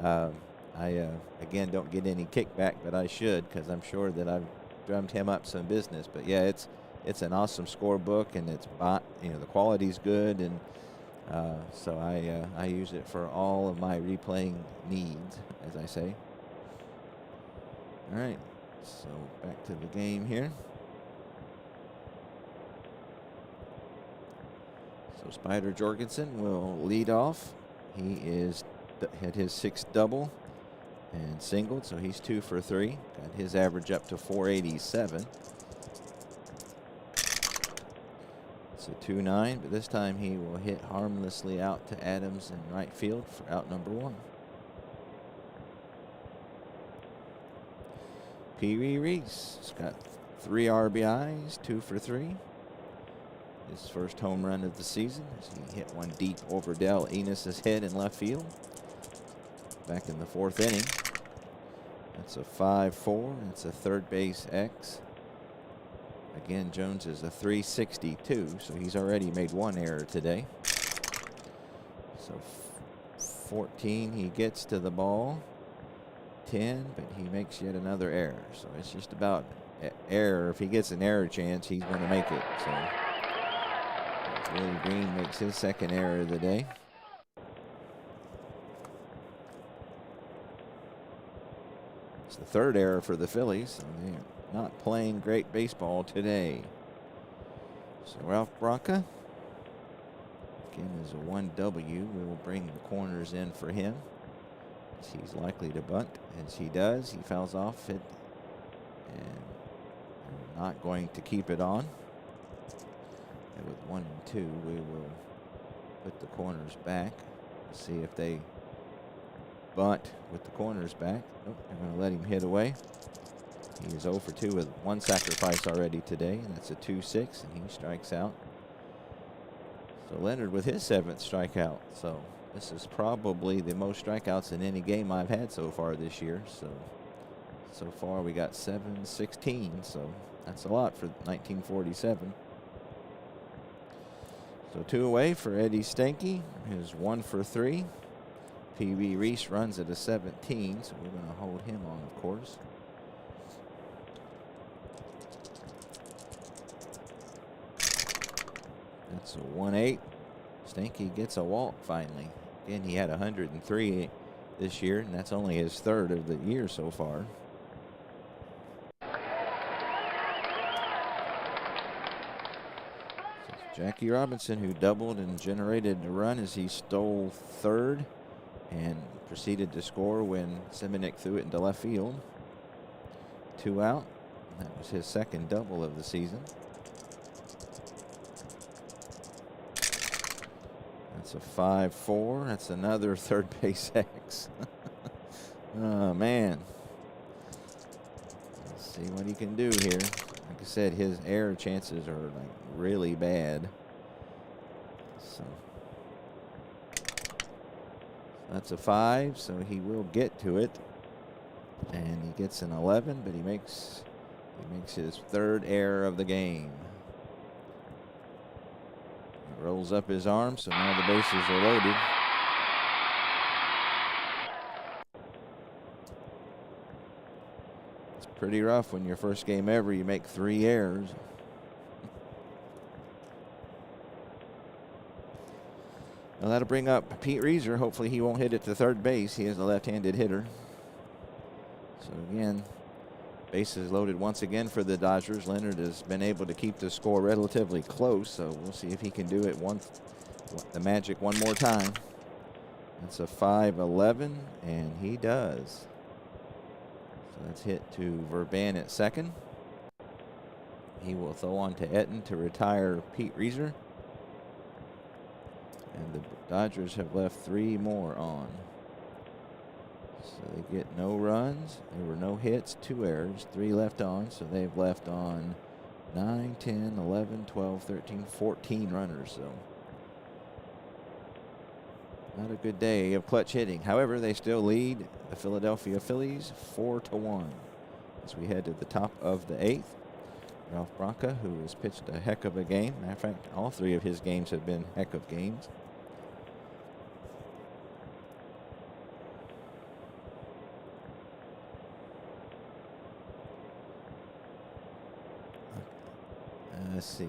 I again don't get any kickback, but I should, because I'm sure that I've drummed him up some business. But yeah, it's an awesome scorebook, and it's the quality's good, and so I use it for all of my replaying needs, as I say. All right, so back to the game here. So Spider Jorgensen will lead off. He had his 6th double and singled, so he's 2 for 3. Got his average up to 487. It's a 2-9, but this time he will hit harmlessly out to Adams in right field for out number 1. Pee Wee Reese has got 3 RBIs, 2 for 3. His first home run of the season as he hit one deep over Dell Enos's head in left field. Back in the 4th inning. That's a 5-4. It's a third base X. Again, Jones is a 362, so he's already made 1 error today. So 14, he gets to the ball. 10, but he makes yet another error. So it's just about error. If he gets an error chance, he's going to make it. So Willie Green makes his 2nd error of the day. It's the 3rd error for the Phillies. They're not playing great baseball today. So Ralph Braca, again, is a 1W. We will bring the corners in for him. He's likely to bunt, as he does. He fouls off it, and not going to keep it on. And with 1 and 2, we will put the corners back. See if they bunt with the corners back. Nope, they're going to let him hit away. He is 0 for 2 with 1 sacrifice already today, and that's a 2-6, and he strikes out. So Leonard with his 7th strikeout. So this is probably the most strikeouts in any game I've had so far this year. So far we got 716, so that's a lot for 1947. So 2 away for Eddie Stanky. His 1 for 3. Pee-wee Reese runs at a 17, so we're going to hold him on, of course. That's a 1-8. Stanky gets a walk finally. Again, he had 103 this year, and that's only his 3rd of the year so far. Jackie Robinson, who doubled and generated a run as he stole 3rd and proceeded to score when Semenik threw it into left field. 2 out. That was his 2nd double of the season. That's a 5-4. That's another 3rd base X. Oh, man. Let's see what he can do here. Like I said, his error chances are like really bad. So that's a 5, so he will get to it. And he gets an 11, but he makes his 3rd error of the game. He rolls up his arm, so now the bases are loaded. It's pretty rough when your first game ever you make 3 errors. Well, that'll bring up Pete Reeser. Hopefully he won't hit it to 3rd base. He is a left-handed hitter. So again, bases loaded once again for the Dodgers. Leonard has been able to keep the score relatively close, so we'll see if he can do it the magic one more time. That's a 5-11, and he does. So that's hit to Verban at 2nd. He will throw on to Etten to retire Pete Reeser. And the Dodgers have left 3 more on. So they get no runs. There were no hits, 2 errors, 3 left on. So they've left on 9, 10, 11, 12, 13, 14 runners. So not a good day of clutch hitting. However, they still lead the Philadelphia Phillies 4-1 as we head to the top of the 8th. Ralph Branca, who has pitched a heck of a game. Matter of fact, all 3 of his games have been heck of games. Let's see.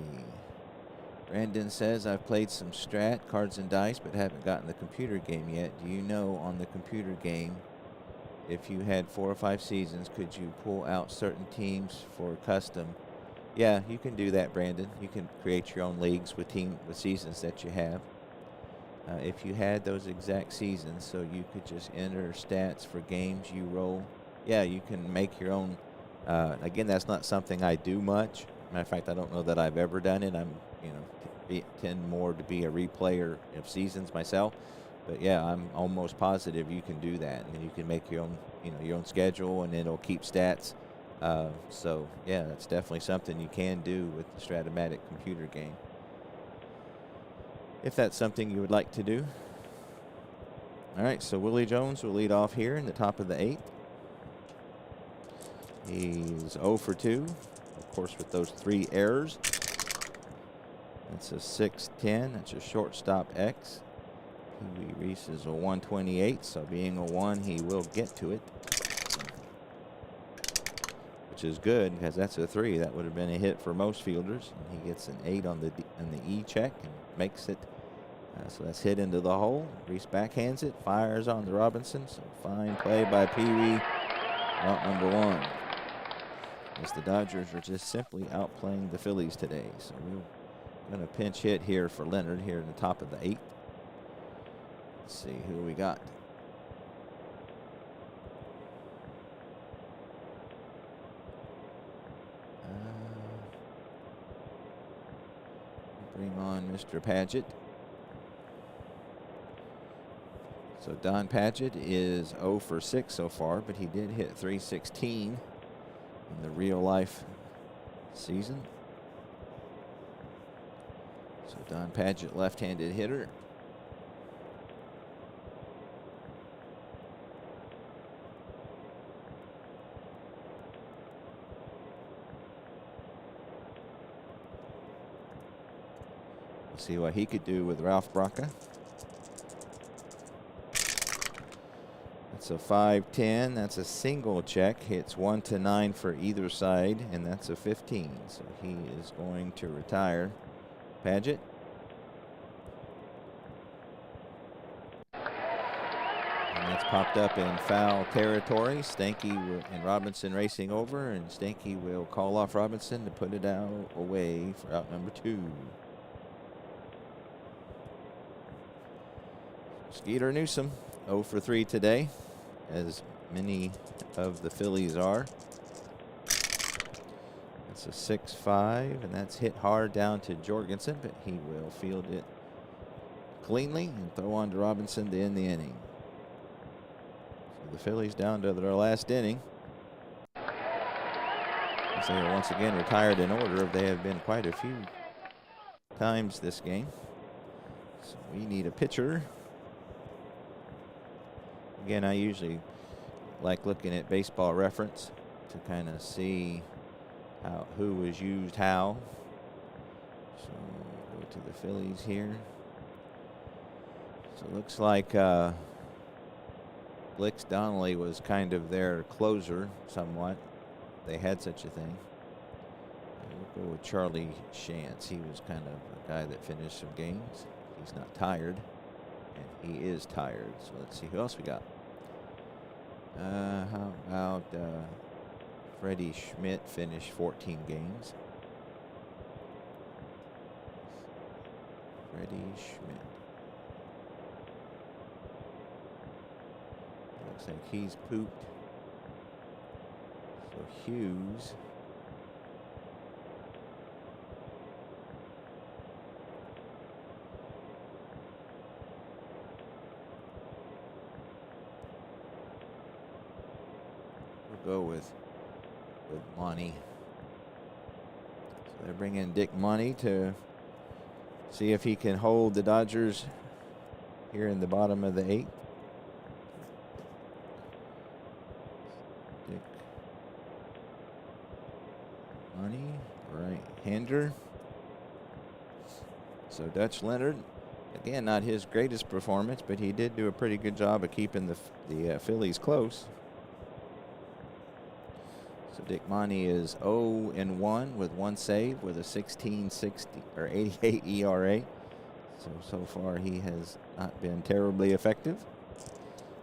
Brandon says, I've played some Strat, cards and dice, but haven't gotten the computer game yet. Do you know on the computer game, if you had 4 or 5 seasons, could you pull out certain teams for custom? Yeah, you can do that, Brandon. You can create your own leagues with seasons that you have. If you had those exact seasons, so you could just enter stats for games you roll. Yeah, you can make your own. Again, that's not something I do much. Matter of fact, I don't know that I've ever done it. I'm, tend more to be a replayer of seasons myself. But yeah, I'm almost positive you can do that, and then you can make your own, your own schedule, and it'll keep stats. So yeah, that's definitely something you can do with the Strat-O-Matic computer game, if that's something you would like to do. All right, so Willie Jones will lead off here in the top of the 8th. He's 0 for 2. Of course, with those 3 errors. That's a 6-10. That's a shortstop X. Pee-wee Reese is a 128, so being a 1, he will get to it. Which is good, because that's a 3. That would have been a hit for most fielders. And he gets an 8 on the E check and makes it. So that's hit into the hole. Reese backhands it, fires on the Robinson. So fine play by Pee-wee. Out number 1. As the Dodgers are just simply outplaying the Phillies today. So we're going to pinch hit here for Leonard here in the top of the 8th. Let's see who we got. bring on Mr. Padgett. So Don Padgett is 0 for 6 so far, but he did hit .316 in the real life season. So Don Padgett, left-handed hitter. We'll see what he could do with Ralph Braca. That's a 5-10. That's a single check. Hits 1 to 9 for either side, and that's a 15. So he is going to retire. Padgett. And that's popped up in foul territory. Stanky and Robinson racing over, and Stanky will call off Robinson to put it out away for out number 2. Skeeter Newsom, 0 for 3 today, as many of the Phillies are. That's a 6-5, and that's hit hard down to Jorgensen, but he will field it cleanly and throw on to Robinson to end the inning. So the Phillies down to their last inning, as they are once again retired in order. They have been quite a few times this game. So we need a pitcher. Again, I usually like looking at Baseball Reference to kind of see who was used how. So go to the Phillies here. So it looks like Blix Donnelly was kind of their closer somewhat. They had such a thing. We'll go with Charlie Shantz. He was kind of a guy that finished some games. He's not tired, and he is tired. So let's see who else we got. How about Freddie Schmidt, finished 14 games. Freddie Schmidt. Looks like he's pooped. So Hughes. We'll go with Monty. So they're bringing Dick Monty to see if he can hold the Dodgers here in the bottom of the 8th. Dick Monty, right-hander. So Dutch Leonard, again, not his greatest performance, but he did do a pretty good job of keeping the Phillies close. So Dick Monty is 0-1 with 1 save with a 16.60 or 88 ERA. So far he has not been terribly effective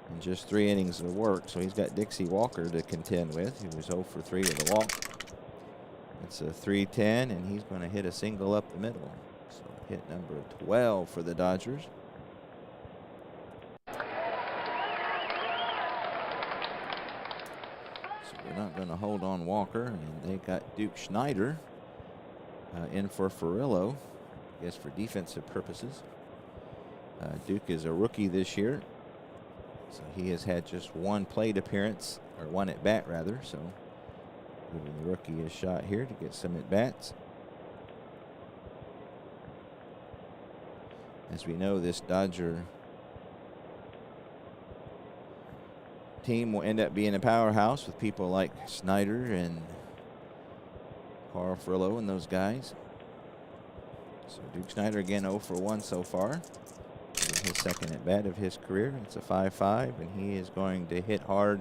in just 3 innings of work. So he's got Dixie Walker to contend with. He was 0 for 3 with a walk. It's a 3-10, and he's going to hit a single up the middle. So hit number 12 for the Dodgers. We're not going to hold on Walker, and they got Duke Schneider in for Furillo, I guess for defensive purposes. Duke is a rookie this year, so he has had just 1 plate appearance, or 1 at bat rather. So giving the rookie a shot here to get some at bats. As we know, this Dodger team will end up being a powerhouse with people like Snyder and Carl Furillo and those guys. So Duke Snyder again 0 for 1 so far. His second at bat of his career. It's a 5-5, and he is going to hit hard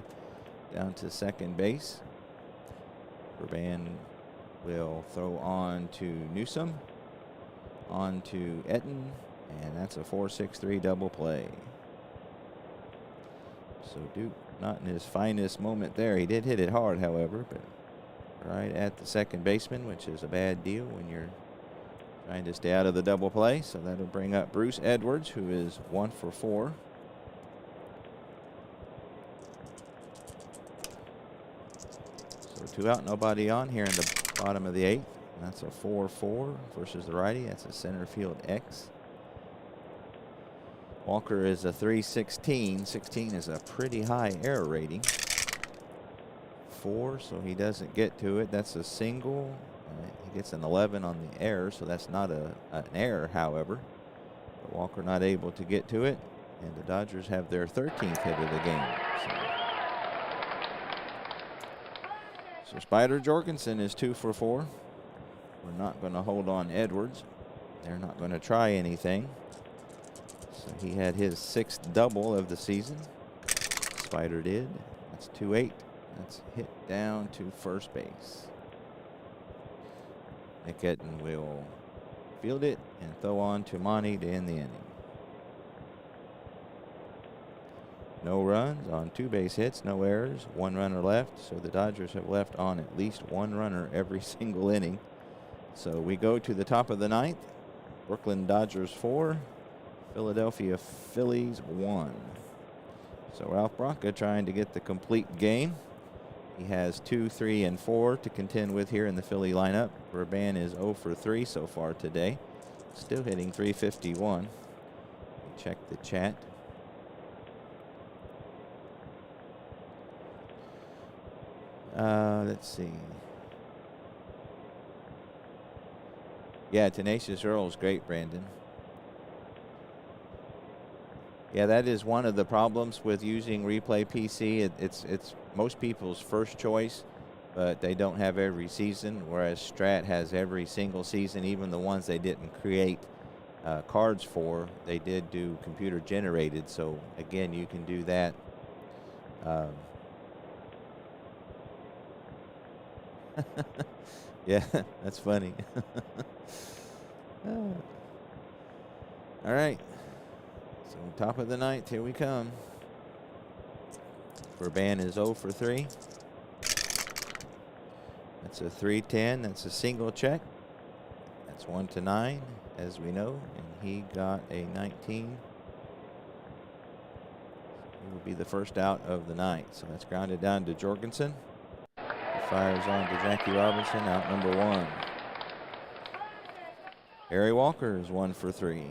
down to second base. Urban will throw on to Newsom, on to Etten, and that's a 4-6-3 double play. So Duke not in his finest moment there. He did hit it hard, however, but right at the second baseman, which is a bad deal when you're trying to stay out of the double play. So that'll bring up Bruce Edwards, who is 1 for 4. So 2 out, nobody on here in the bottom of the 8th. That's a 4-4 versus the righty. That's a center field X. Walker is a 316. 16 is a pretty high error rating. 4, so he doesn't get to it. That's a single. He gets an 11 on the error, so that's not an error, however. But Walker not able to get to it, and the Dodgers have their 13th hit of the game. So Spider Jorgensen is 2 for 4. We're not going to hold on Edwards. They're not going to try anything. So he had his 6th double of the season. Spider did. That's 2-8. That's hit down to first base. Nick Etten will field it and throw on to Monty to end the inning. No runs on 2 base hits, no errors, 1 runner left. So the Dodgers have left on at least 1 runner every single inning. So we go to the top of the 9th. Brooklyn Dodgers 4, Philadelphia Phillies 1. So Ralph Branca trying to get the complete game. He has 2, 3, and 4 to contend with here in the Philly lineup. Urban is 0 for 3 so far today. Still hitting .351. Check the chat. Let's see. Yeah, Tenacious Earl's great, Brandon. Yeah, that is one of the problems with using Replay PC. It's most people's first choice, but they don't have every season, whereas Strat has every single season, even the ones they didn't create cards for, they did do computer generated. So again, you can do that. Yeah, that's funny. All right. So top of the 9th, here we come. Urban is 0 for 3. That's a 3-10. That's a single check. That's 1-9, as we know. And he got a 19. He will be the first out of the 9th. So that's grounded down to Jorgensen. He fires on to Jackie Robinson, out number 1. Harry Walker is 1 for 3.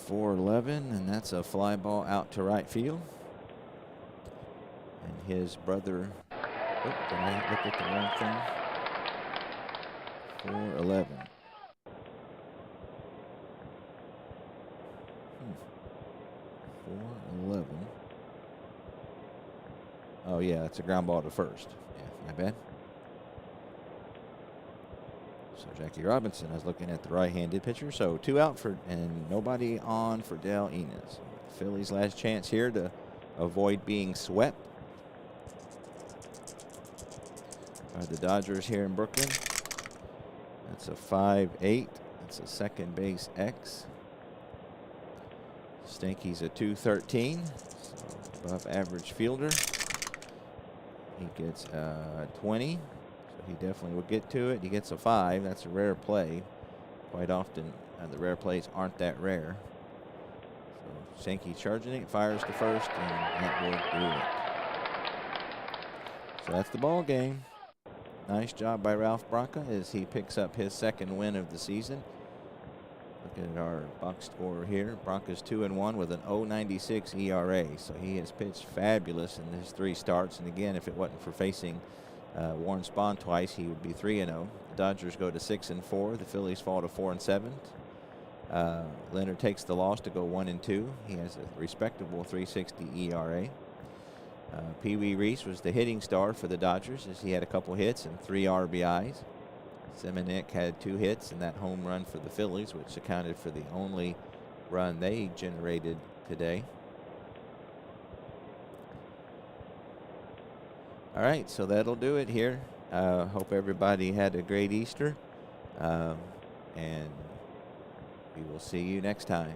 .411, and that's a fly ball out to right field. And his brother, did I look at the wrong thing? .411. 411. Oh yeah, it's a ground ball to first. Yeah, my bad. So Jackie Robinson is looking at the right-handed pitcher. So 2 out for and nobody on for Dale Enos. Phillies' last chance here to avoid being swept by the Dodgers here in Brooklyn. That's a 5-8. That's a second base X. Stinky's a 213, so above average fielder. He gets 20, so he definitely will get to it. He gets a 5. That's a rare play. Quite often, the rare plays aren't that rare. So Sankey charging it, fires to first, and that will do it. So that's the ball game. Nice job by Ralph Branca as he picks up his 2nd win of the season. Look at our box score here. Branca's 2-1 with an .096 ERA. So he has pitched fabulous in his 3 starts. And again, if it wasn't for facing Warren Spahn twice, he would be 3-0. The Dodgers go to 6-4. The Phillies fall to 4-7. Leonard takes the loss to go 1-2. He has a respectable .360 ERA. Pee Wee Reese was the hitting star for the Dodgers as he had a couple hits and 3 RBIs. Semenuk had 2 hits and that home run for the Phillies, which accounted for the only run they generated today. All right, so that'll do it here. Hope everybody had a great Easter, and we will see you next time.